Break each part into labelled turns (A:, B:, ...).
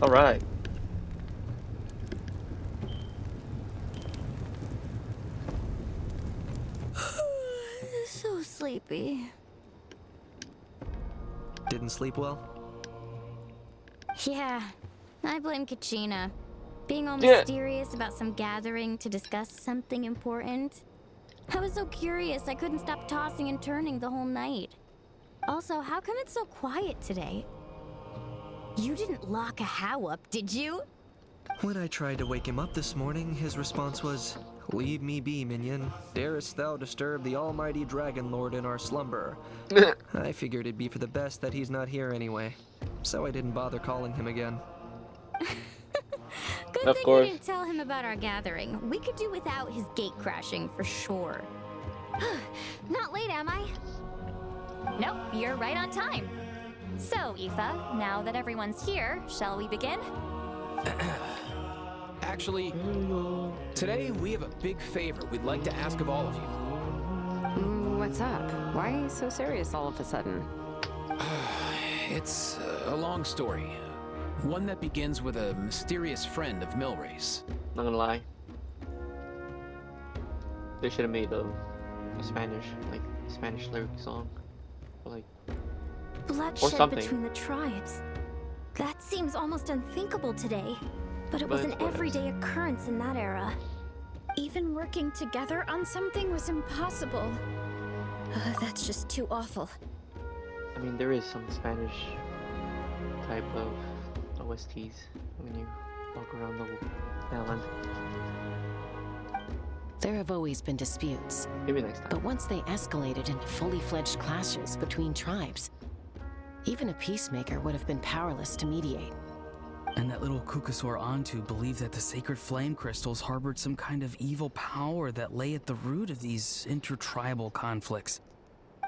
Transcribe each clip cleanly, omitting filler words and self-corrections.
A: All right.
B: So sleepy.
C: Didn't sleep well?
B: Yeah, I blame Kachina. Being all
A: Yeah.
B: mysterious about some gathering to discuss something important. I was so curious I couldn't stop tossing and turning the whole night. Also, how come it's so quiet today? You didn't lock a How up, did you?
C: When I tried to wake him up this morning, his response was, "Leave me be, minion. Darest thou disturb the almighty Dragon Lord in our slumber?" I figured it'd be for the best that he's not here anyway, so I didn't bother calling him again.
B: Good
A: Of
B: thing
A: course.
B: you didn't tell him about our gathering. We could do without his gate crashing for sure. Not late, am I?
D: Nope, you're right on time. So, Aoife, now that everyone's here, shall we begin?
E: Actually, today we have a big favor we'd like to ask of all of you.
F: What's up? Why are you so serious all of a sudden?
E: It's a long story. One that begins with a mysterious friend of Milray's.
A: Not gonna lie. They should have made a Spanish lyric song. Or like,
B: Bloodshed
A: something.
B: between the tribes. That seems almost unthinkable today. But it was
A: But
B: an
A: it's what it is.
B: everyday occurrence in that era. Even working together on something was impossible. That's just too awful.
A: I mean, there is some Spanish type of OSTs when you walk around the island.
G: There have always been disputes,
A: Maybe next time.
G: but once they escalated into fully fledged clashes between tribes, even a peacemaker would have been powerless to mediate.
H: And that little Kukasaur Antu believed that the sacred flame crystals harbored some kind of evil power that lay at the root of these intertribal conflicts,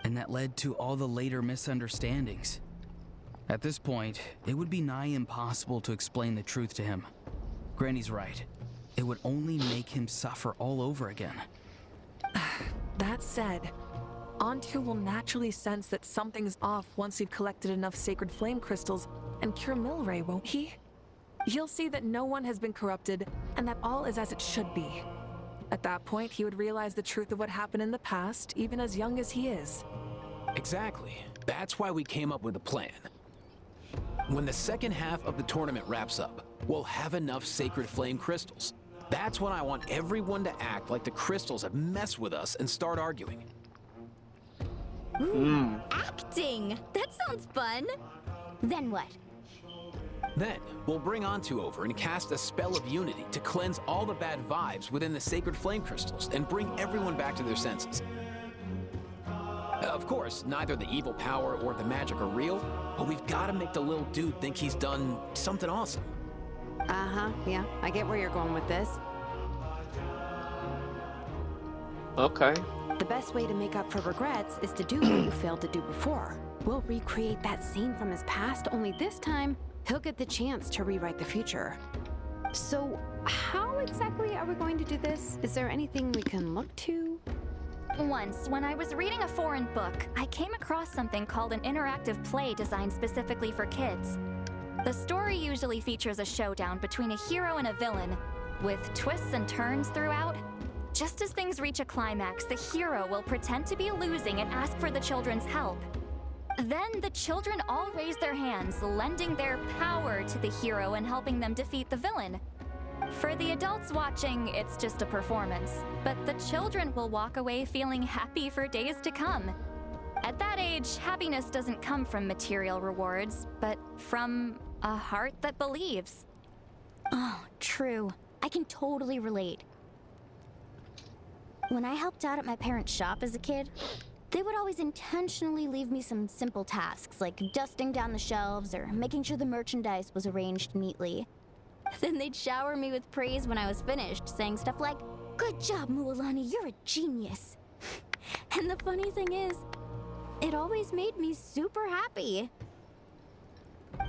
H: and that led to all the later misunderstandings. At this point, it would be nigh impossible to explain the truth to him. Granny's right. It would only make him suffer all over again.
I: That said, Antu will naturally sense that something's off once we've collected enough sacred flame crystals and cure Milray, won't he? He'll see that no one has been corrupted and that all is as it should be. At that point, he would realize the truth of what happened in the past, even as young as he is.
E: Exactly. That's why we came up with a plan. When the second half of the tournament wraps up, we'll have enough sacred flame crystals. That's when I want everyone to act like the crystals have messed with us and start arguing.
B: Acting! That sounds fun! Then what?
E: Then, we'll bring Antu over and cast a spell of unity to cleanse all the bad vibes within the sacred flame crystals and bring everyone back to their senses. Of course, neither the evil power or the magic are real, but we've got to make the little dude think he's done something awesome.
F: Yeah, I get where you're going with this.
A: Okay.
F: The best way to make up for regrets is to do what you failed to do before. We'll recreate that scene from his past, only this time, he'll get the chance to rewrite the future. So, how exactly are we going to do this? Is there anything we can look to?
D: Once, when I was reading a foreign book, I came across something called an interactive play designed specifically for kids. The story usually features a showdown between a hero and a villain, with twists and turns throughout. Just as things reach a climax, the hero will pretend to be losing and ask for the children's help. Then the children all raise their hands, lending their power to the hero and helping them defeat the villain. For the adults watching, it's just a performance, but the children will walk away feeling happy for days to come. At that age, happiness doesn't come from material rewards, but from a heart that believes.
B: Oh, true. I can totally relate. When I helped out at my parents' shop as a kid, they would always intentionally leave me some simple tasks like dusting down the shelves or making sure the merchandise was arranged neatly. Then they'd shower me with praise when I was finished, saying stuff like, "Good job, Mualani, you're a genius." And the funny thing is, it always made me super happy.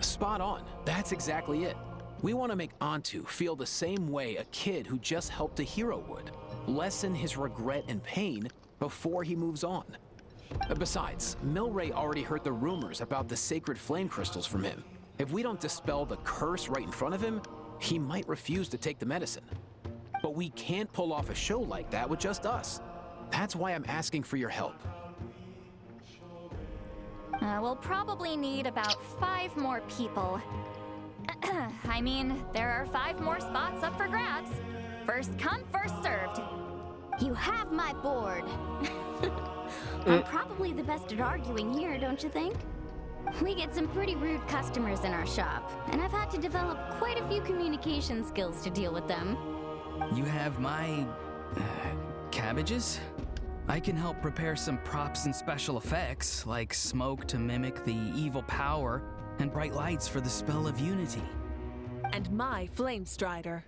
E: Spot on. That's exactly it. We want to make Antu feel the same way a kid who just helped a hero would. Lessen his regret and pain before he moves on. Besides, Milray already heard the rumors about the sacred flame crystals from him. If we don't dispel the curse right in front of him, he might refuse to take the medicine. But we can't pull off a show like that with just us. That's why I'm asking for your help.
D: We'll probably need about 5 more people. I mean, there are 5 more spots up for grabs. First come, first served.
B: You have my board. I'm probably the best at arguing here, don't you think? We get some pretty rude customers in our shop, and I've had to develop quite a few communication skills to deal with them.
H: You have my... cabbages? I can help prepare some props and special effects, like smoke to mimic the evil power, and bright lights for the spell of unity.
I: And my flame strider.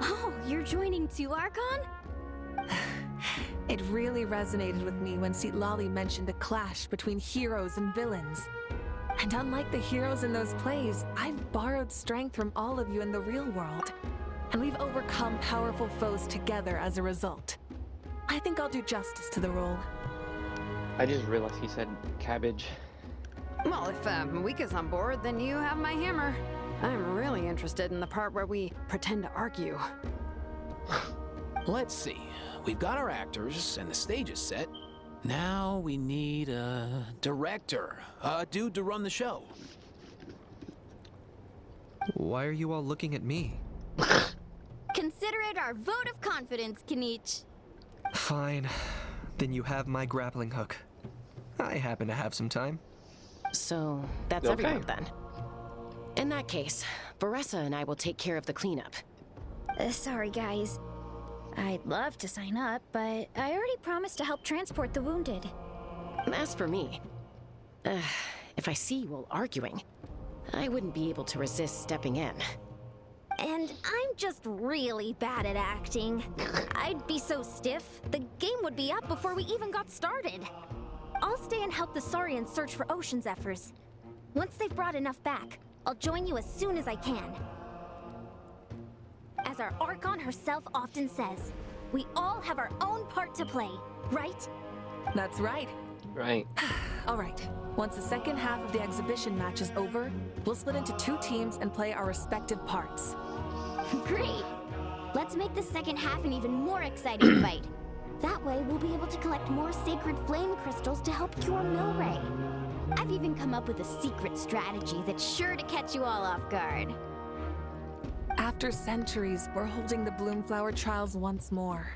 B: Oh, you're joining too, Archon?
I: It really resonated with me when Citlali mentioned a clash between heroes and villains. And unlike the heroes in those plays, I've borrowed strength from all of you in the real world. And we've overcome powerful foes together as a result. I think I'll do justice to the role.
A: I just realized he said cabbage.
F: Well, if Mika's on board, then you have my hammer. I'm really interested in the part where we pretend to argue.
E: Let's see. We've got our actors and the stage is set. Now we need a director, a dude to run the show.
C: Why are you all looking at me?
B: Consider it our vote of confidence, Kanich.
C: Fine. Then you have my grappling hook. I happen to have some time.
G: So, that's
A: Okay.
G: everyone then. In that case, Varessa and I will take care of the cleanup.
B: Sorry, guys. I'd love to sign up, but I already promised to help transport the wounded.
G: As for me, if I see you all arguing, I wouldn't be able to resist stepping in.
B: And I'm just really bad at acting. I'd be so stiff, the game would be up before we even got started.
J: I'll stay and help the Saurians search for Ocean Zephyrs. Once they've brought enough back, I'll join you as soon as I can. As our Archon herself often says, we all have our own part to play, right?
I: That's right.
A: Right.
I: All right. Once the second half of the exhibition match is over, we'll split into 2 teams and play our respective parts.
B: Great! Let's make the second half an even more exciting fight. That way, we'll be able to collect more sacred flame crystals to help cure Milray. I've even come up with a secret strategy that's sure to catch you all off guard.
I: After centuries, we're holding the Bloomflower trials once more.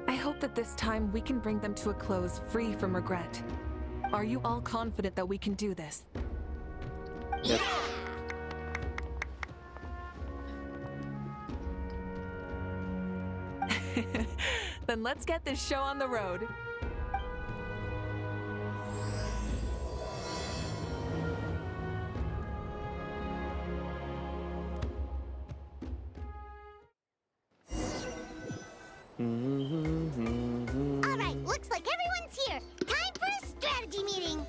I: I hope that this time we can bring them to a close free from regret. Are you all confident that we can do this?
A: Yep.
I: Then let's get this show on the road.
J: Alright, looks like everyone's here. Time for a strategy meeting.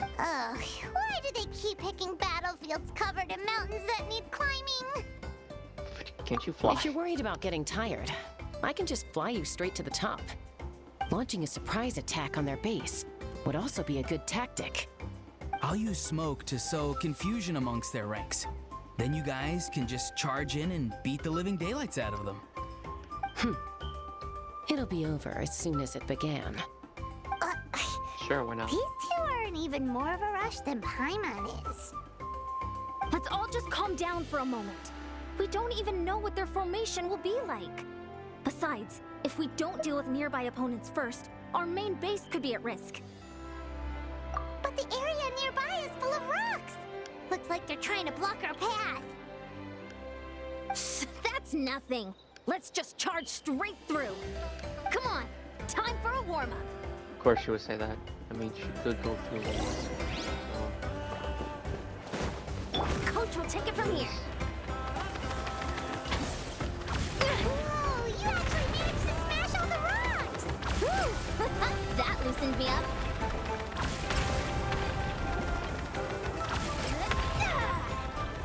J: Ugh, why do they keep picking battlefields covered in mountains that need climbing?
A: Can't you fly?
G: If you're worried about getting tired, I can just fly you straight to the top. Launching a surprise attack on their base would also be a good tactic.
H: I'll use smoke to sow confusion amongst their ranks. Then you guys can just charge in and beat the living daylights out of them.
G: It'll be over as soon as it began.
A: Sure, why not?
J: These 2 are in even more of a rush than Paimon is.
D: Let's all just calm down for a moment. We don't even know what their formation will be like. Besides, if we don't deal with nearby opponents first, our main base could be at risk.
J: But the area nearby is full of rocks. Looks like they're trying to block our path.
D: That's nothing. Let's just charge straight through. Come on, time for a warm-up.
A: Of course she would say that. I mean, she could go through the walls.
D: Coach will take it from here.
J: Whoa, you actually managed to smash all the rocks!
D: Woo! That loosened me up.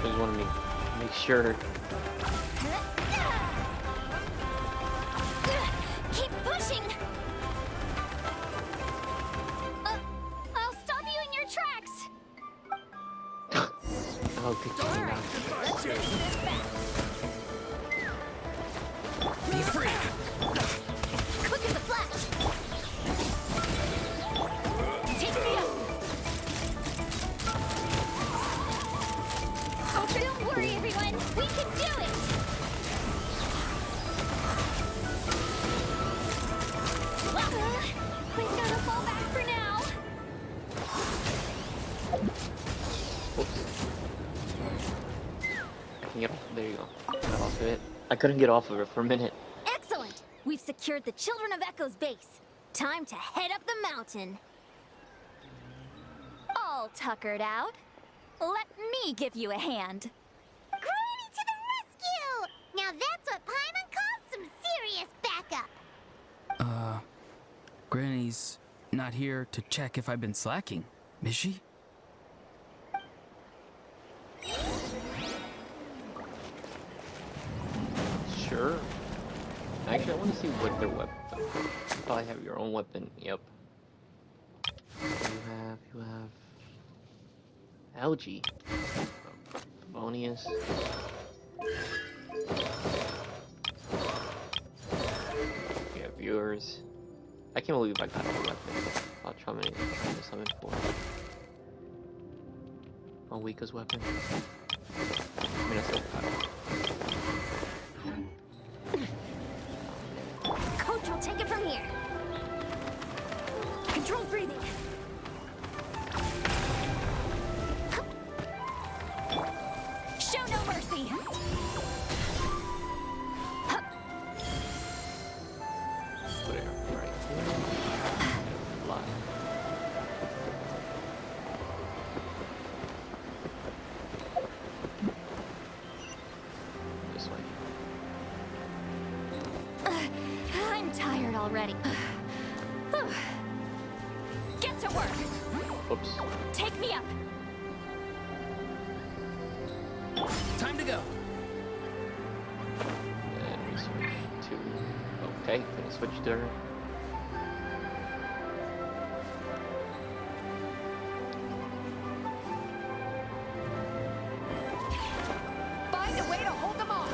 A: Just want to make sure.
D: Keep pushing! I'll stop you in your tracks!
A: Oh, good game now.
H: Be free!
J: Quick as a flash. Take me up. Oh, don't worry, everyone. We can do it. We gotta fall back for now.
A: Oops. I can get off. There you go. Got off of it. I couldn't get off of it for a minute.
J: Excellent. We've secured the Children of Echo's base. Time to head up the mountain.
D: All tuckered out. Let me give you a hand.
J: Granny to the rescue! Now that's what Paimon calls some serious backup.
H: Granny's not here to check if I've been slacking, is she?
A: Sure. Actually, I want to see what their weapon. You probably have your own weapon. Yep. You have algae, Bonus. You have yours. I can't believe I got a weapon. I'll try to summon for Malika's weapon. I mean, I still got it.
J: Coach will take it from here. Controlled breathing.
D: Show no mercy.
A: Put it right here. Fly. This way.
D: I'm tired already. Get to work.
A: Oops.
D: Take me up.
H: Time to go.
A: And we switch to. Okay, gonna switch to her.
I: Find a way to hold them off.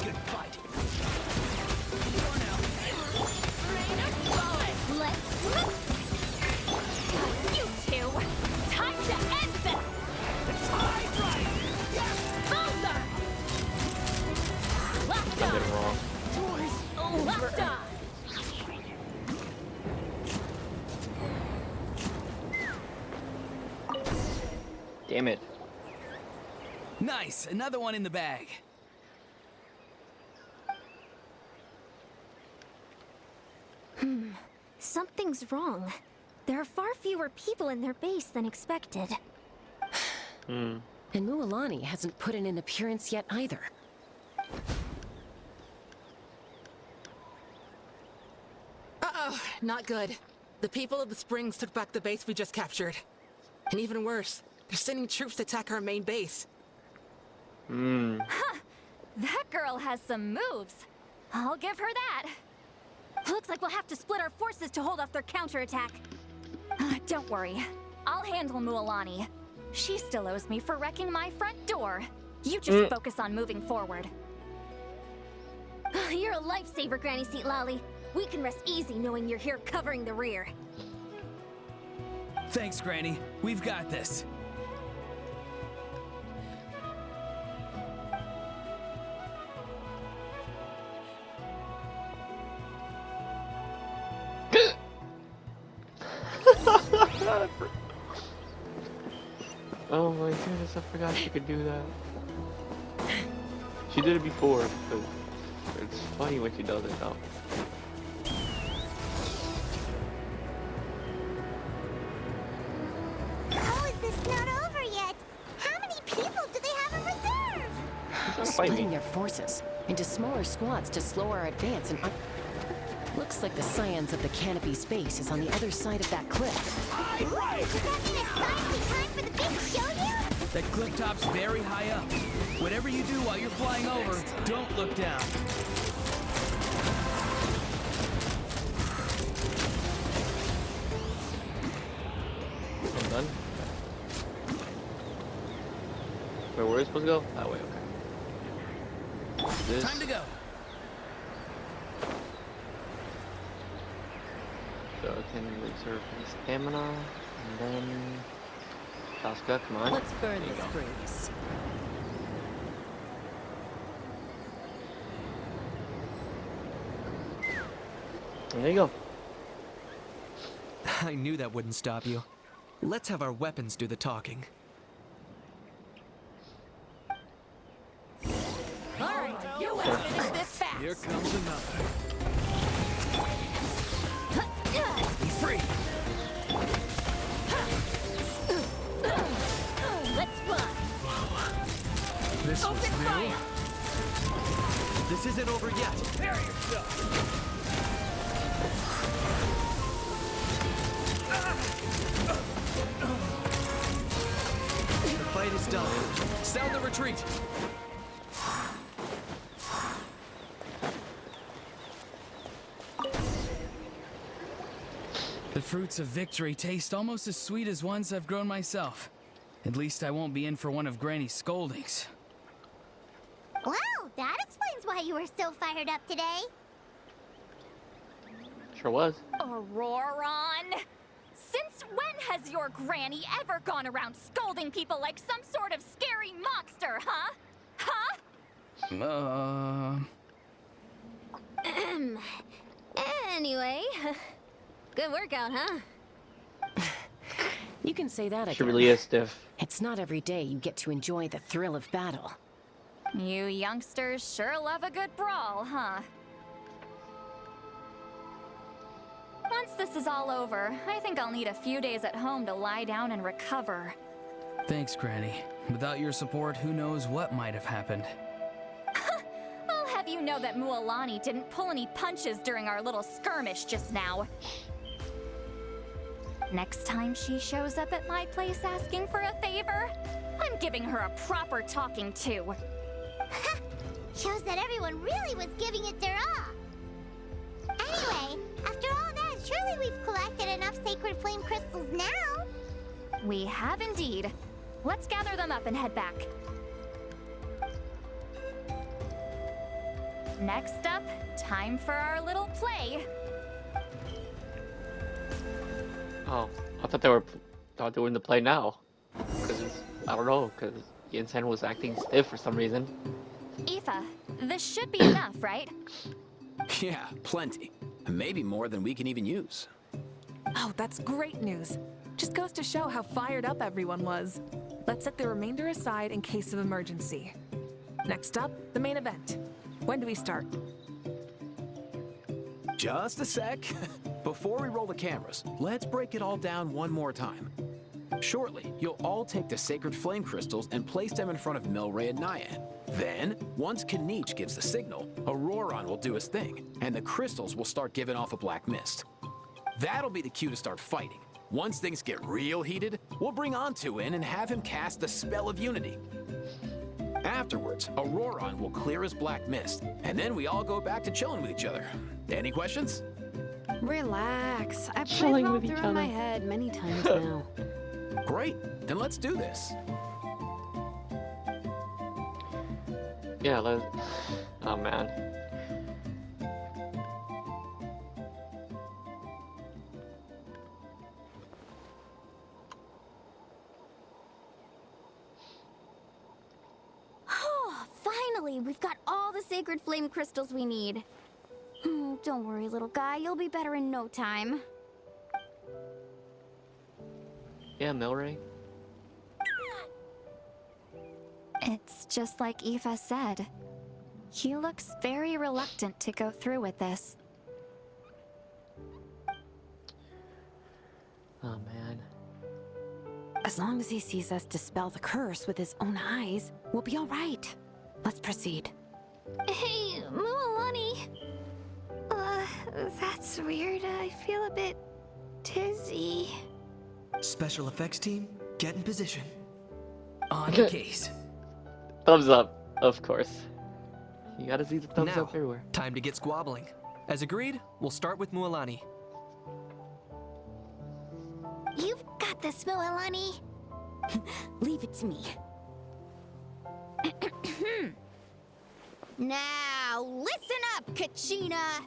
H: Good fight.
D: Let's move. You two. Time to end this. Bowser.
A: I did it wrong.
D: Locked on.
A: Damn it.
H: Nice, another one in the bag.
J: Something's wrong. There are far fewer people in their base than expected.
A: Hmm.
G: And Mualani hasn't put in an appearance yet either.
I: Uh-oh, not good. The people of the Springs took back the base we just captured. And even worse, they're sending troops to attack our main base.
A: Hmm.
D: That girl has some moves. I'll give her that.
J: Looks like we'll have to split our forces to hold off their counterattack.
D: Don't worry. I'll handle Mualani. She still owes me for wrecking my front door. You just focus on moving forward.
J: You're a lifesaver, Granny Seat Lolly. We can rest easy knowing you're here covering the rear.
H: Thanks, Granny. We've got this.
A: Oh my goodness, I forgot she could do that. She did it before, but it's funny when she does it now.
J: How is this not over yet? How many people do they have in reserve?
G: Splitting their forces into smaller squads to slow our advance and looks like the scions of the canopy space is on the other side of that cliff.
J: Does that mean it's finally time for the big showdown?
H: That cliff top's very high up. Whatever you do while you're flying over, don't look down.
A: I'm done. Where we're supposed to go? That way, okay. This.
H: Time to go.
A: So I can reserve my stamina, and then... Shaska, come on.
G: Let's burn
A: There you
G: this
A: go.
G: breeze.
A: And there you go.
C: I knew that wouldn't stop you. Let's have our weapons do the talking.
G: Alright, you let's finish this fast.
E: Here comes another.
H: Be free.
G: Let's fly.
H: This was
G: Open
H: new.
G: fire.
C: This isn't over yet.
H: Prepare yourself.
C: The fight is done. Sound the retreat.
H: The fruits of victory taste almost as sweet as ones I've grown myself. At least I won't be in for one of Granny's scoldings.
J: Wow, that explains why you were so fired up today.
A: Sure was.
D: Auroron! Since when has your granny ever gone around scolding people like some sort of scary monster, huh? Huh?
B: Anyway, good workout, huh?
G: You can say that
A: She
G: again.
A: really is stiff.
G: It's not every day you get to enjoy the thrill of battle.
D: You youngsters sure love a good brawl, huh? Once this is all over, I think I'll need a few days at home to lie down and recover.
H: Thanks, Granny. Without your support, who knows what might have happened.
D: I'll have you know that Mualani didn't pull any punches during our little skirmish just now. Next time she shows up at my place asking for a favor, I'm giving her a proper talking to.
J: Shows that everyone really was giving it their all. Anyway, after all that, surely we've collected enough sacred flame crystals now.
D: We have indeed. Let's gather them up and head back. Next up, time for our little play.
A: Oh, I thought they were in the play now. Because I don't know, because Genshin was acting stiff for some reason.
D: Aoife, this should be enough, right?
E: Yeah, plenty. Maybe more than we can even use.
I: Oh, that's great news. Just goes to show how fired up everyone was. Let's set the remainder aside in case of emergency. Next up, the main event. When do we start?
E: Just a sec. Before we roll the cameras, let's break it all down one more time. Shortly, you'll all take the sacred flame crystals and place them in front of Milray and Nyan. Then, once Kanich gives the signal, Auroron will do his thing, and the crystals will start giving off a black mist. That'll be the cue to start fighting. Once things get real heated, we'll bring Antu in and have him cast the spell of unity. Afterwards, Auroron will clear his black mist, and then we all go back to chilling with each other. Any questions?
F: Relax. I've played
A: Chilling
F: it all
A: with
F: through
A: each
F: in my
A: other.
F: head many times now.
E: Great, then let's do this.
A: Yeah, let's... Oh, man.
B: Oh, finally, we've got all the sacred flame crystals we need. Don't worry, little guy, you'll be better in no time.
A: Yeah, Milray.
D: It's just like Aoife said. He looks very reluctant to go through with this.
A: Oh, man.
F: As long as he sees us dispel the curse with his own eyes, we'll be all right. Let's proceed.
B: Hey, Mualani. That's weird. I feel a bit dizzy.
C: Special effects team, get in position.
H: On the case.
A: Thumbs up, of course. You gotta see the thumbs
C: Now,
A: up everywhere.
C: time to get squabbling. As agreed, we'll start with Mualani.
B: You've got this, Mualani. Leave it to me. Now, listen up, Kachina.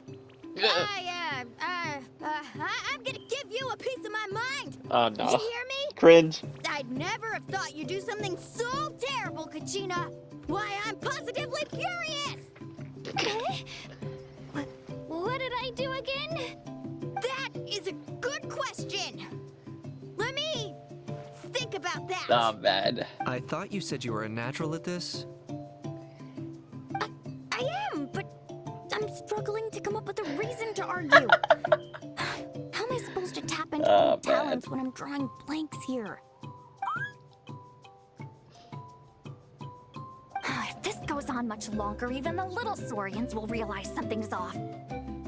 B: I'm gonna give you a piece of my mind.
A: Oh
B: Did
A: no.
B: you hear me?
A: Cringe.
B: I'd never have thought you'd do something so terrible, Kachina. Why, I'm positively furious. What did I do again? That is a good question. Let me think about that.
A: Oh man.
C: I thought you said you were a natural at this.
B: I am, but I'm struggling to come up with a reason to argue. How am I supposed to tap into old talents when I'm drawing blanks here?
D: If this goes on much longer, even the little Saurians will realize something's off.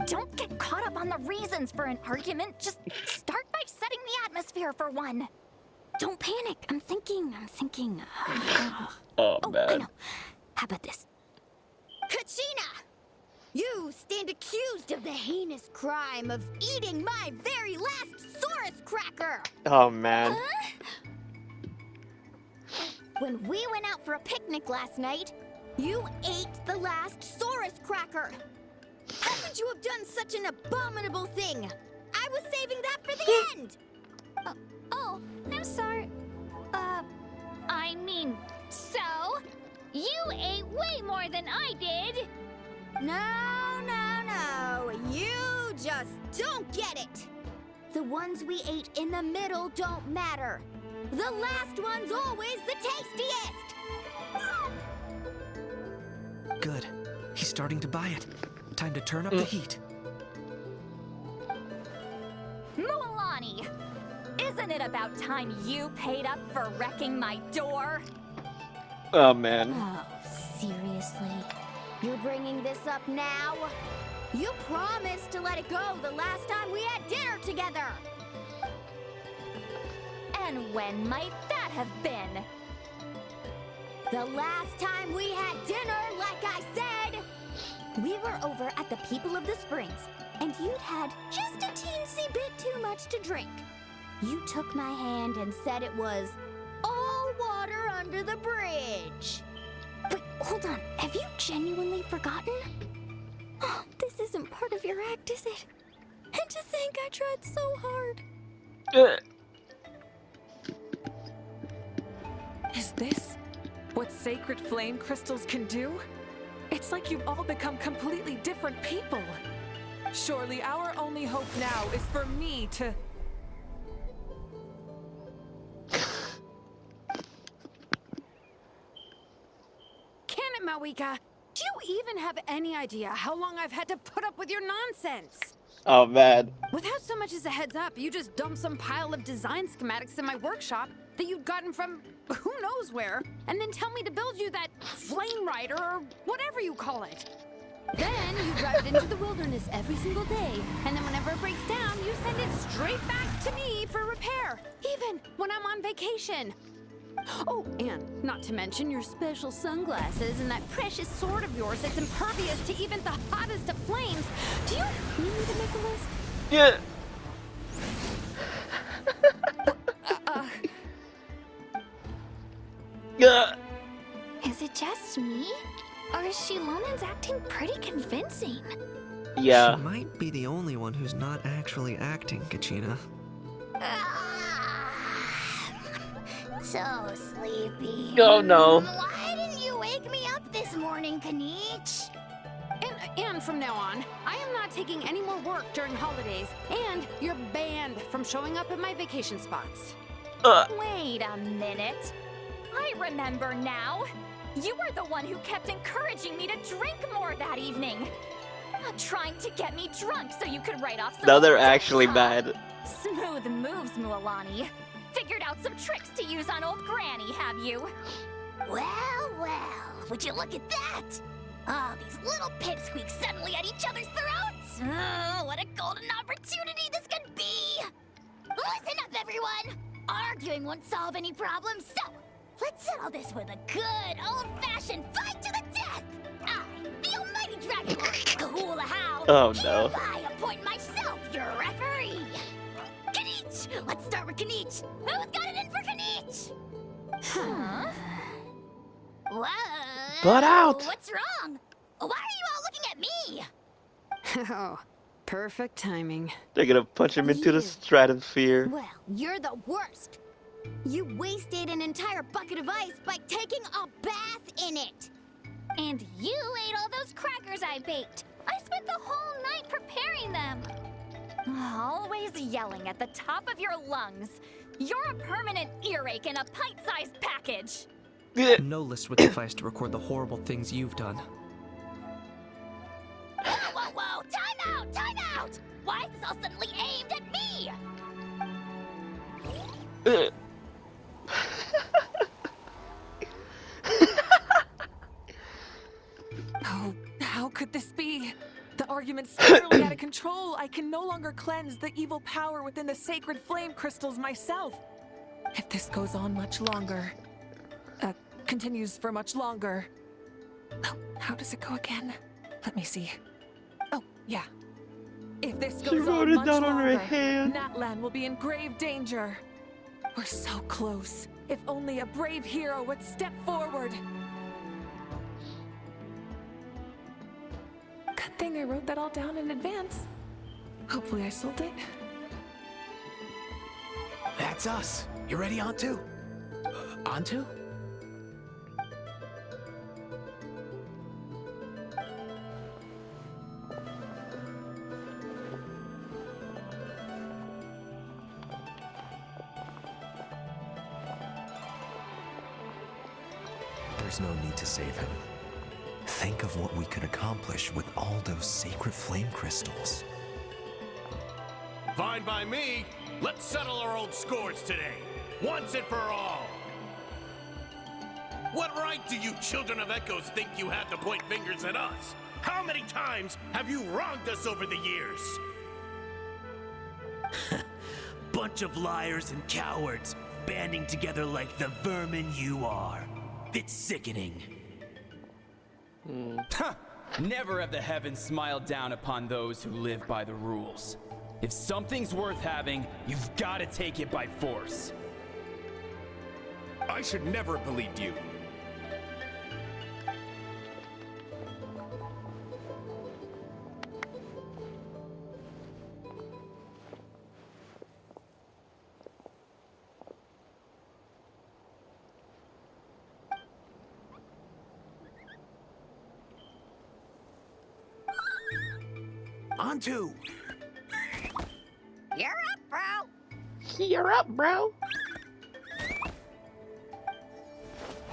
D: Don't get caught up on the reasons for an argument. Just start by setting the atmosphere for one.
B: Don't panic. I'm thinking.
A: Oh
B: I
A: man.
B: know. How about this? Kachina! You stand accused of the heinous crime of eating my very last Saurus cracker!
A: Oh man.
B: When we went out for a picnic last night, you ate the last Saurus cracker! How could you have done such an abominable thing? I was saving that for the end!
D: Oh, I'm sorry. I mean, so? You ate way more than I did!
B: No. You just don't get it! The ones we ate in the middle don't matter. The last one's always the tastiest!
C: Good. He's starting to buy it. Time to turn up the heat.
D: Mualani! Isn't it about time you paid up for wrecking my door?
A: Oh man.
B: Oh, seriously? You're bringing this up now? You promised to let it go the last time we had dinner together!
D: And when might that have been?
B: The last time we had dinner, like I said! We were over at the People of the Springs, and you'd had just a teensy bit too much to drink. You took my hand and said it was all water under the bridge. But hold on, have you genuinely forgotten? Oh, this isn't part of your act, is it? And to think I tried so hard.
I: Is this what sacred flame crystals can do? It's like you've all become completely different people. Surely our only hope now is for me to...
F: Can it, Mawika? Do you even have any idea how long I've had to put up with your nonsense?
A: Oh man.
F: Without so much as a heads up, you just dumped some pile of design schematics in my workshop that you'd gotten from who knows where, and then tell me to build you that flame rider or whatever you call it. Then you drive it into the wilderness every single day, and then whenever it breaks down, you send it straight back to me for repair, even when I'm on vacation. Oh, and not to mention your special sunglasses and that precious sword of yours that's impervious to even the hottest of flames. Do you need me to make a list?
A: Yeah. Yeah.
B: Is it just me? Or is Shilonen's acting pretty convincing?
A: Yeah.
C: She might be the only one who's not actually acting, Kachina.
B: So sleepy.
A: Oh no.
B: Why didn't you wake me up this morning, Kanich?
F: And from now on, I am not taking any more work during holidays, and you're banned from showing up at my vacation spots.
D: Wait a minute. I remember now. You were the one who kept encouraging me to drink more that evening. Trying to get me drunk so you could write off some
A: Now they're
D: old
A: actually
D: stuff.
A: bad.
D: Smooth moves, Mualani. Figured out some tricks to use on old Granny, have you?
B: Well, would you look at that? Oh, these little pipsqueaks suddenly at each other's throats. Oh, what a golden opportunity this could be. Listen up, everyone. Arguing won't solve any problems, so let's settle this with a good old-fashioned fight to the death. I, the almighty Dragon Lord, Kahula-How,
A: Oh no.
B: hereby appoint myself your referee. Kanich! Let's start with Kanich. Who's got it in for Kanich? Huh? Whoa!
A: Butt out!
J: What's wrong? Why are you all looking at me?
F: Oh, perfect timing.
A: They're gonna punch him into the
B: You.
A: stratosphere.
B: Well, you're the worst. You wasted an entire bucket of ice by taking a bath in it.
D: And you ate all those crackers I baked. I spent the whole night preparing them. Always yelling at the top of your lungs. You're a permanent earache in a pint-sized package.
C: No list would suffice to record the horrible things you've done.
J: Whoa, time out, time out! Why is this all suddenly aimed at me?
I: Oh, how could this be? The argument's spiraling out of control. I can no longer cleanse the evil power within the sacred flame crystals myself. If this goes on much longer, continues for much longer. Oh, how does it go again? Let me see. Oh, yeah. If this
A: She
I: goes
A: wrote
I: on
A: it
I: much
A: down on her
I: longer,
A: hand.
I: Natlan will be in grave danger. We're so close. If only a brave hero would step forward. Good thing I wrote that all down in advance. Hopefully I sold it.
E: That's us. You ready, Antu? Antu?
K: There's no need to save him. Think of what we could accomplish with all those sacred flame crystals.
L: Fine by me. Let's settle our old scores today, once and for all. What right do you children of Echoes think you have to point fingers at us? How many times have you wronged us over the years?
M: Bunch of liars and cowards, banding together like the vermin you are. It's sickening.
N: Huh! Never have the heavens smiled down upon those who live by the rules. If something's worth having, you've got to take it by force.
L: I should never have believed you.
E: Antu!
J: You're up, bro.
A: You're up, bro.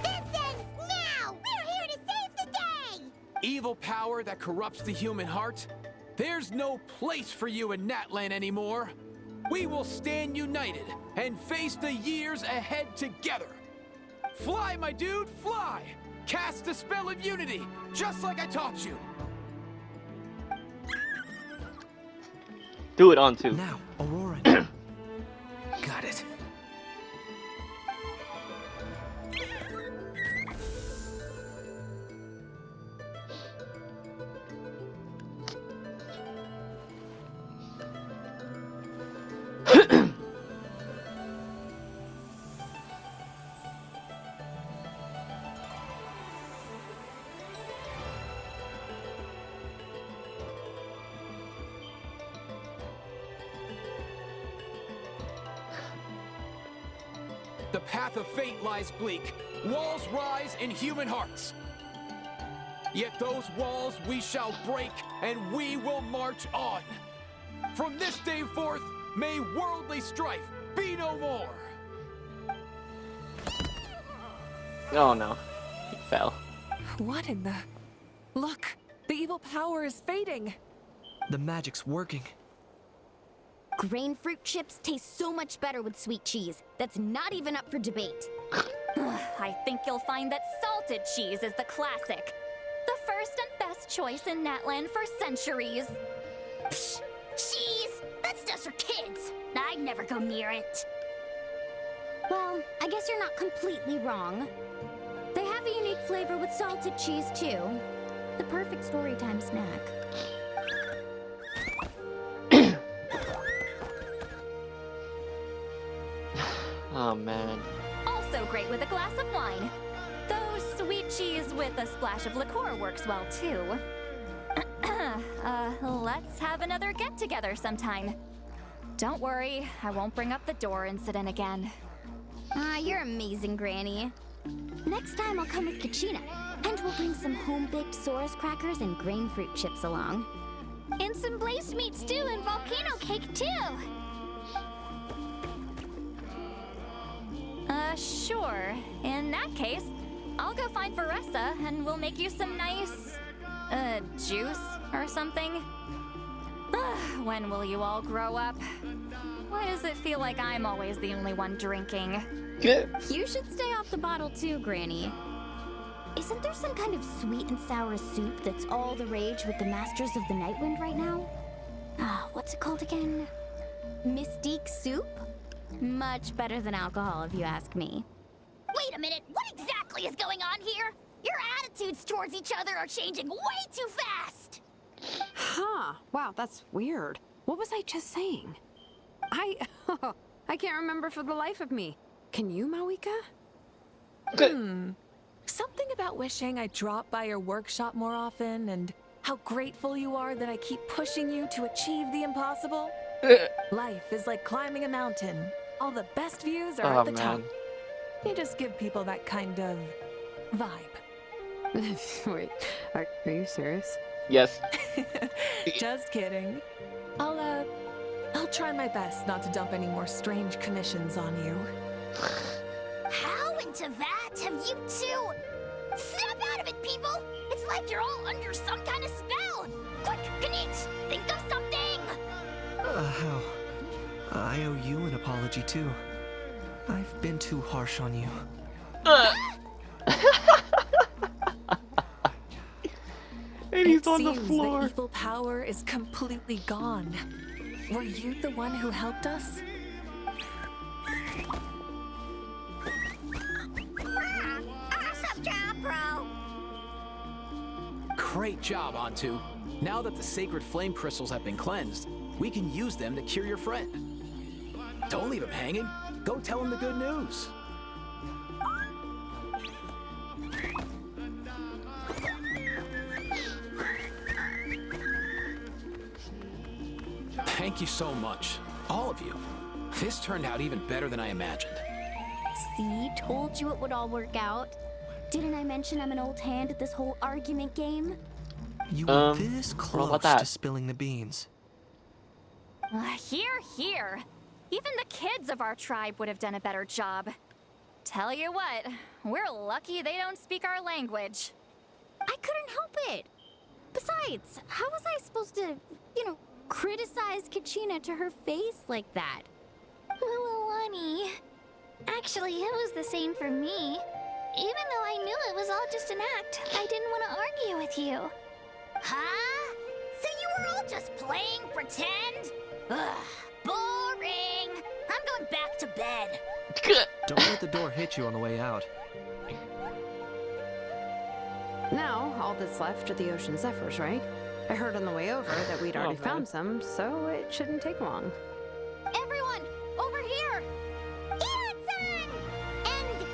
J: This ends now. We're here to save the day.
E: Evil power that corrupts the human heart? There's no place for you in Natlan anymore. We will stand united and face the years ahead together. Fly, my dude, fly! Cast a spell of unity, just like I taught you.
A: Do it on two.
C: Now, Aurora.
H: Got it.
E: The path of fate lies bleak. Walls rise in human hearts. Yet those walls we shall break, and we will march on. From this day forth, may worldly strife be no more.
A: Oh no, he fell.
I: What in the... Look, the evil power is fading.
C: The magic's working.
B: Grain fruit chips taste so much better with sweet cheese. That's not even up for debate.
D: I think you'll find that salted cheese is the classic. The first and best choice in Natlan for centuries.
J: Psh, cheese. That stuff's for kids. I'd never go near it.
B: Well, I guess you're not completely wrong. They have a unique flavor with salted cheese, too. The perfect storytime snack.
A: Oh man.
D: Also great with a glass of wine. Though sweet cheese with a splash of liqueur works well too. Let's have another get-together sometime. Don't worry, I won't bring up the door incident again.
B: You're amazing, Granny. Next time I'll come with Kachina, and we'll bring some home-baked Saurus crackers and grain fruit chips along.
J: And some blaze meat stew and volcano cake, too!
D: Sure. In that case, I'll go find Varessa and we'll make you some nice, juice or something. When will you all grow up? Why does it feel like I'm always the only one drinking?
B: You should stay off the bottle too, Granny. Isn't there some kind of sweet and sour soup that's all the rage with the Masters of the Nightwind right now? What's it called again? Mystique soup? Much better than alcohol, if you ask me.
J: Wait a minute, what exactly is going on here? Your attitudes towards each other are changing way too fast!
F: Huh. Wow, that's weird. What was I just saying? I can't remember for the life of me. Can you, Mawika?
I: Something about wishing I'd drop by your workshop more often and how grateful you are that I keep pushing you to achieve the impossible. Life is like climbing a mountain. All the best views are at the top. You just give people that kind of vibe.
F: Wait, are you serious?
A: Yes.
I: Just kidding. I'll try my best not to dump any more strange commissions on you.
J: How into that have you two? Snap out of it, people! It's like you're all under some kind of spell! Quick, Kanich, think of something!
C: How? I owe you an apology too. I've been too harsh on you.
A: And he's on the floor.
I: The evil power is completely gone. Were you the one who helped us?
J: Awesome job, bro!
E: Great job, Antu. Now that the sacred flame crystals have been cleansed, we can use them to cure your friend. Don't leave him hanging. Go tell him the good news. Thank you so much, all of you. This turned out even better than I imagined.
B: See, told you it would all work out. Didn't I mention I'm an old hand at this whole argument game?
C: You were this close to spilling the beans.
D: Here. Even the kids of our tribe would have done a better job. Tell you what, we're lucky they don't speak our language.
B: I couldn't help it. Besides, how was I supposed to, criticize Kachina to her face like that?
J: Honey. Actually, it was the same for me. Even though I knew it was all just an act, I didn't want to argue with you. Huh? So you were all just playing pretend? Ugh, boring. I'm going back to bed.
C: Don't let the door hit you on the way out.
F: Now, all that's left are the ocean zephyrs, right? I heard on the way over that we'd already found some, so it shouldn't take long.
J: Everyone, over here! Ian-san! And,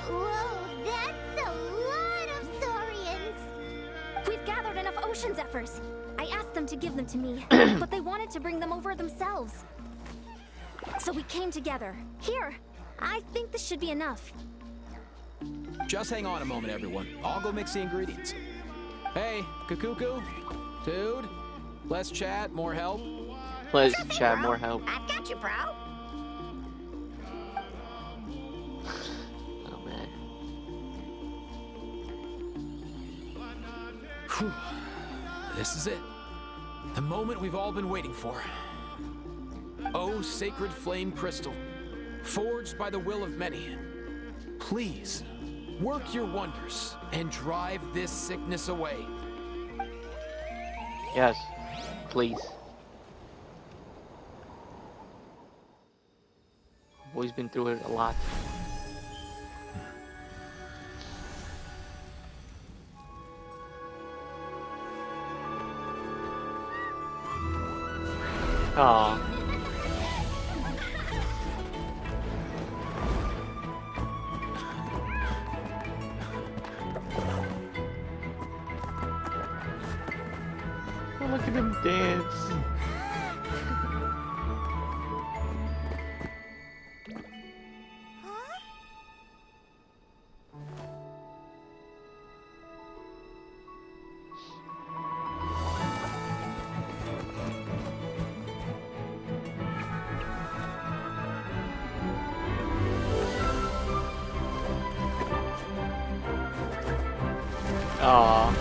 J: whoa, that's a lot of Saurians!
B: We've gathered enough ocean zephyrs. I asked them to give them to me, but they wanted to bring them over themselves. So we came together. Here, I think this should be enough.
E: Just hang on a moment, everyone. I'll go mix the ingredients. Hey, Kakuku, dude, less chat, more help.
A: Less chat, more help.
J: I've got you, bro.
A: Oh man.
E: Whew. This is it. The moment we've all been waiting for. Oh, sacred flame crystal, forged by the will of many, please work your wonders and drive this sickness away.
A: Yes, please. Always been through it a lot. Aww. him dance. Aww.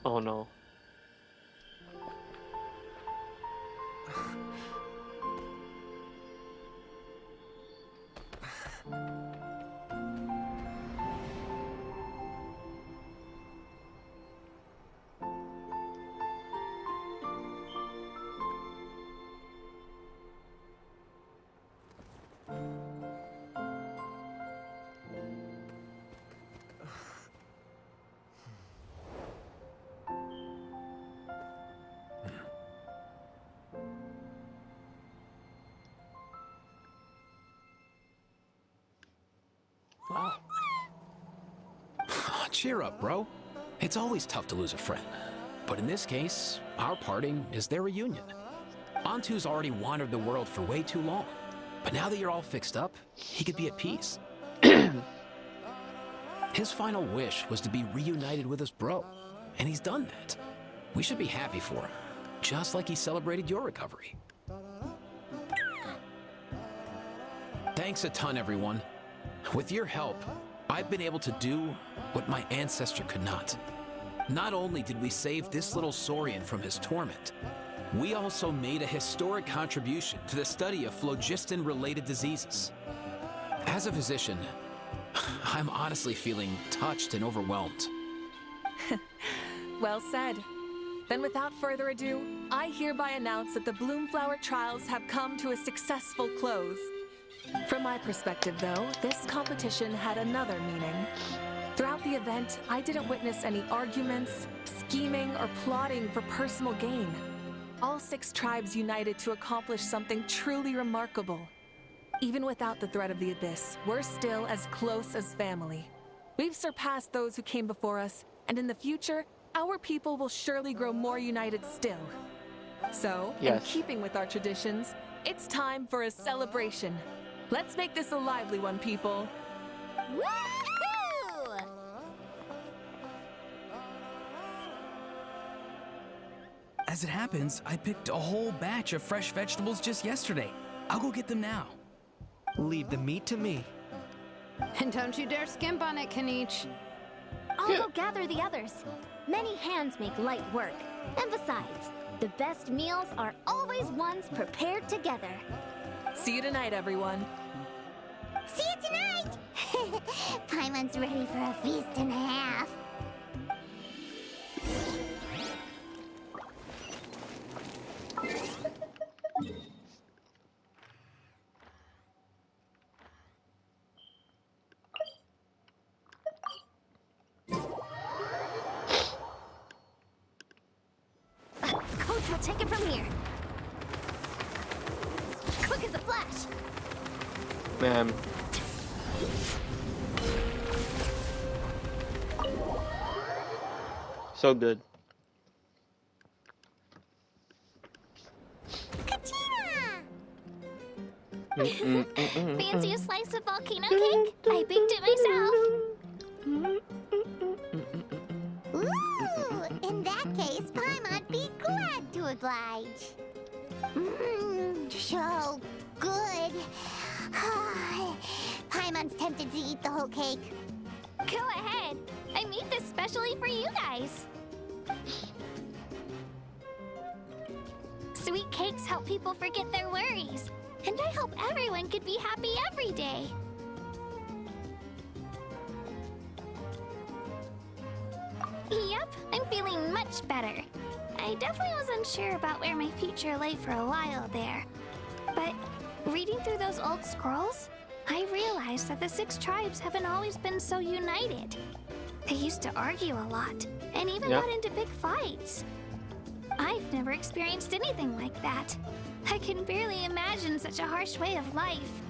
A: Oh no. Wow.
E: Cheer up, bro. It's always tough to lose a friend. But in this case, our parting is their reunion. Antu's already wandered the world for way too long. But now that you're all fixed up, he could be at peace. His final wish was to be reunited with his bro. And he's done that. We should be happy for him. Just like he celebrated your recovery. Thanks a ton, everyone. With your help, I've been able to do what my ancestor could not. Not only did we save this little Saurian from his torment, we also made a historic contribution to the study of phlogiston-related diseases. As a physician, I'm honestly feeling touched and overwhelmed.
I: Well said. Then without further ado, I hereby announce that the Bloomflower trials have come to a successful close. From my perspective, though, this competition had another meaning. Throughout the event, I didn't witness any arguments, scheming, or plotting for personal gain. All 6 tribes united to accomplish something truly remarkable. Even without the threat of the Abyss, we're still as close as family. We've surpassed those who came before us, and in the future, our people will surely grow more united still. So, in keeping with our traditions, it's time for a celebration. Let's make this a lively one, people.
B: Woohoo!
H: As it happens, I picked a whole batch of fresh vegetables just yesterday. I'll go get them now.
C: Leave the meat to me.
F: And don't you dare skimp on it, Kanich.
B: I'll go gather the others. Many hands make light work. And besides, the best meals are always ones prepared together.
I: See you tonight, everyone.
J: See you tonight! Paimon's ready for a feast and a half.
B: Coach will take it from here. Quick as a flash.
A: Man. So good.
J: Katina! Fancy a slice of volcano cake? I baked it myself. Ooh, in that case, Paimon be glad to oblige. So good. Paimon's tempted to eat the whole cake. Go ahead. I made this specially for you guys. Sweet cakes help people forget their worries. And I hope everyone could be happy every day. Yep, I'm feeling much better. I definitely was unsure about where my future lay for a while there. But reading through those old scrolls, I realized that the 6 tribes haven't always been so united. They used to argue a lot, and even got into big fights. I've never experienced anything like that. I can barely imagine such a harsh way of life.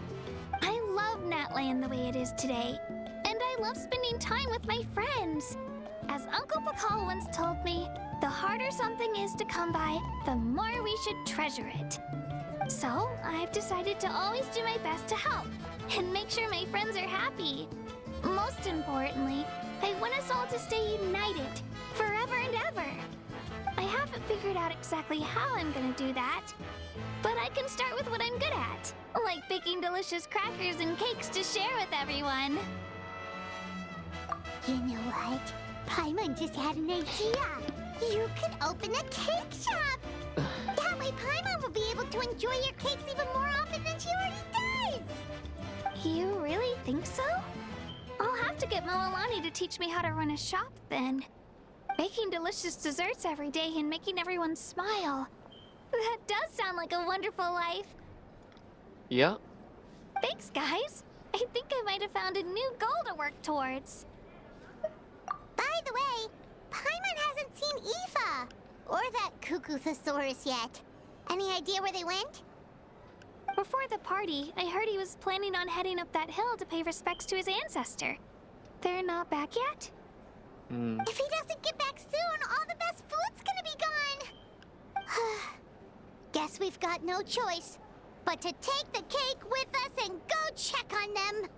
J: I love Natland the way it is today, and I love spending time with my friends. As Uncle Pakal once told me, the harder something is to come by, the more we should treasure it. So, I've decided to always do my best to help, and make sure my friends are happy. Most importantly, I want us all to stay united, forever and ever. I haven't figured out exactly how I'm gonna do that, but I can start with what I'm good at, like baking delicious crackers and cakes to share with everyone.
O: You know what? Paimon just had an idea. You could open a cake shop. That way Paimon will be able to enjoy your cakes even more often than she already does.
J: You really think so? I'll have to get Moalani to teach me how to run a shop then. Baking delicious desserts every day and making everyone smile. That does sound like a wonderful life.
A: Yeah.
J: Thanks, guys. I think I might have found a new goal to work towards.
O: By the way, Paimon hasn't seen Aoife or that Cuckoo-thasaurus yet. Any idea where they went?
J: Before the party, I heard he was planning on heading up that hill to pay respects to his ancestor. They're not back yet?
O: If he doesn't get back soon, all the best food's gonna be gone. Guess we've got no choice but to take the cake with us and go check on them.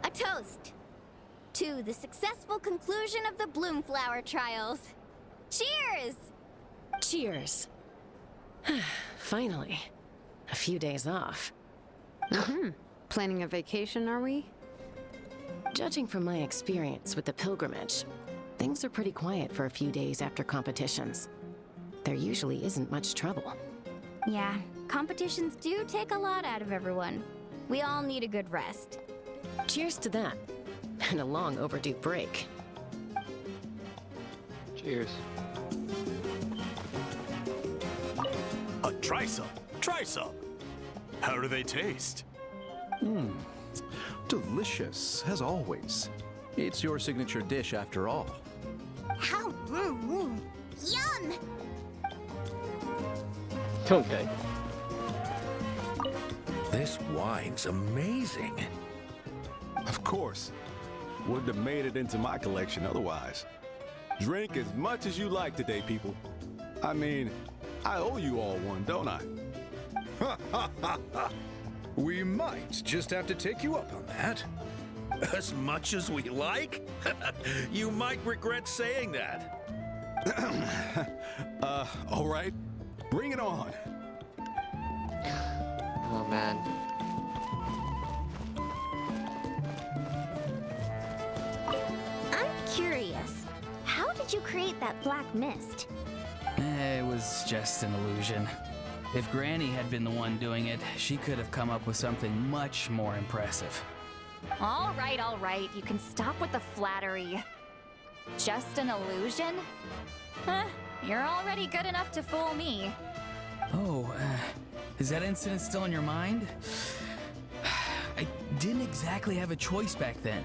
B: A toast to the successful conclusion of the Bloomflower trials. Cheers!
G: Cheers. Finally. A few days off.
F: Planning a vacation, are we?
G: Judging from my experience with the pilgrimage, things are pretty quiet for a few days after competitions. There usually isn't much trouble.
B: Yeah, competitions do take a lot out of everyone. We all need a good rest.
G: Cheers to that. And a long overdue break.
A: Cheers.
L: Try some. Try some. How do they taste?
P: Delicious, as always. It's your signature dish after all.
O: How? Yum!
A: Okay.
Q: This wine's amazing.
R: Of course. Wouldn't have made it into my collection otherwise. Drink as much as you like today, people. I mean, I owe you all one, don't I?
Q: We might just have to take you up on that.
L: As much as we like? You might regret saying that.
R: All right. Bring it on.
A: Oh, man.
B: I'm curious. How did you create that black mist?
H: It was just an illusion. If Granny had been the one doing it, she could have come up with something much more impressive.
D: All right. You can stop with the flattery. Just an illusion? Huh, you're already good enough to fool me.
H: Oh, is that incident still in your mind? I didn't exactly have a choice back then.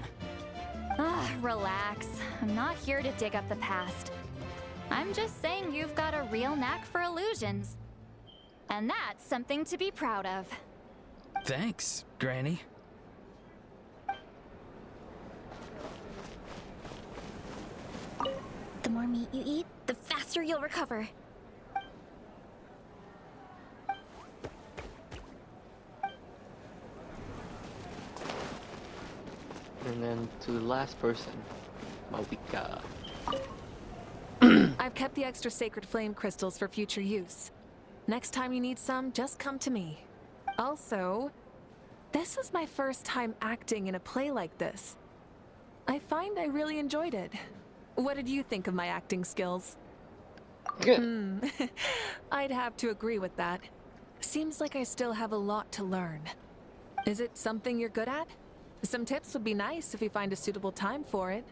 D: Relax. I'm not here to dig up the past. I'm just saying you've got a real knack for illusions. And that's something to be proud of.
H: Thanks, Granny.
B: The more meat you eat, the faster you'll recover.
A: And then to the last person, Mawika.
I: I've kept the extra sacred flame crystals for future use. Next time you need some, just come to me. Also, this is my first time acting in a play like this. I find I really enjoyed it. What did you think of my acting skills? I'd have to agree with that. Seems like I still have a lot to learn. Is it something you're good at? Some tips would be nice if you find a suitable time for it.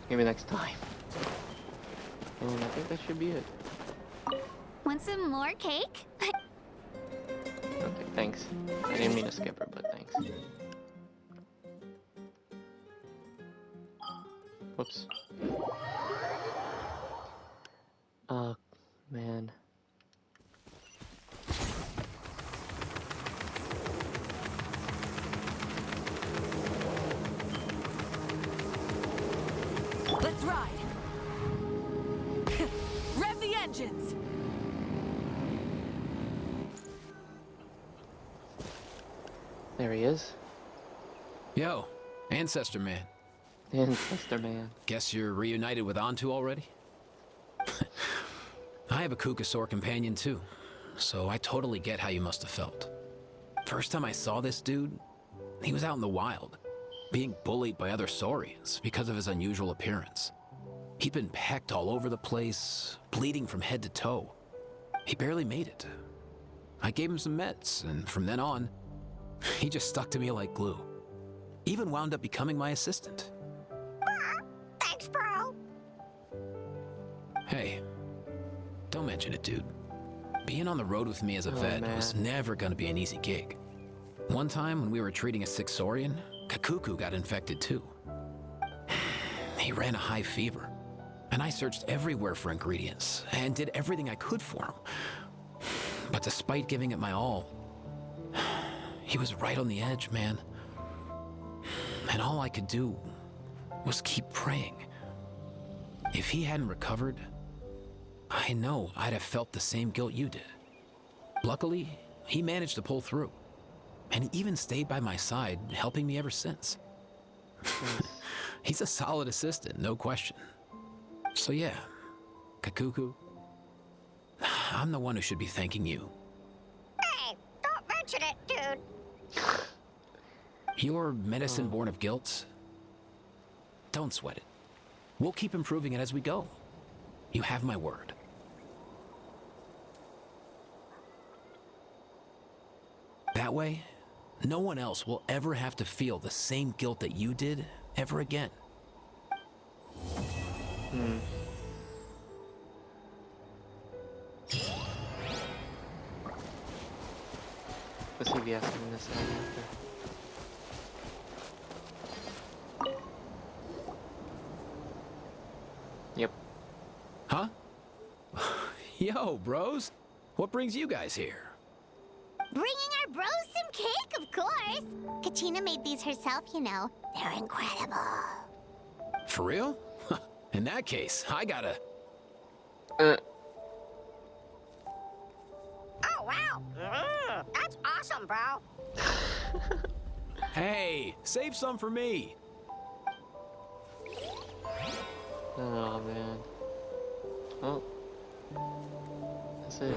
A: Maybe next time. And I think that should be it.
J: Want some more cake?
A: Okay, thanks. I didn't mean to skip her, but thanks. Whoops. Oh, man.
I: Let's ride! Rev the engines!
A: There he is.
E: Yo, Ancestor Man.
A: Ancestor Man.
E: Guess you're reunited with Antu already? I have a Kukasaur companion too, so I totally get how you must have felt. First time I saw this dude, he was out in the wild, being bullied by other Saurians because of his unusual appearance. He'd been pecked all over the place, bleeding from head to toe. He barely made it. I gave him some meds, and from then on, he just stuck to me like glue. Even wound up becoming my assistant.
O: Thanks, bro.
E: Hey, don't mention it, dude. Being on the road with me as a vet was never gonna be an easy gig. One time when we were treating a sick Saurian, Kakuku got infected too. He ran a high fever, and I searched everywhere for ingredients and did everything I could for him. But despite giving it my all, he was right on the edge, man. And all I could do was keep praying. If he hadn't recovered, I know I'd have felt the same guilt you did. Luckily, he managed to pull through. And he even stayed by my side, helping me ever since. He's a solid assistant, no question. So yeah, Kakuku, I'm the one who should be thanking you.
O: Hey, don't mention it, dude.
E: Your medicine born of guilt, don't sweat it. We'll keep improving it as we go. You have my word. That way, no one else will ever have to feel the same guilt that you did ever again.
A: Let's see if he has something to say after. Yep.
E: Huh? Yo, bros. What brings you guys here?
O: Bringing our bros some cake, of course. Katina made these herself, you know. They're incredible.
E: For real? In that case, I gotta...
O: Oh, wow. That's awesome, bro.
E: Hey, save some for me.
A: Oh, man. Well, that's it.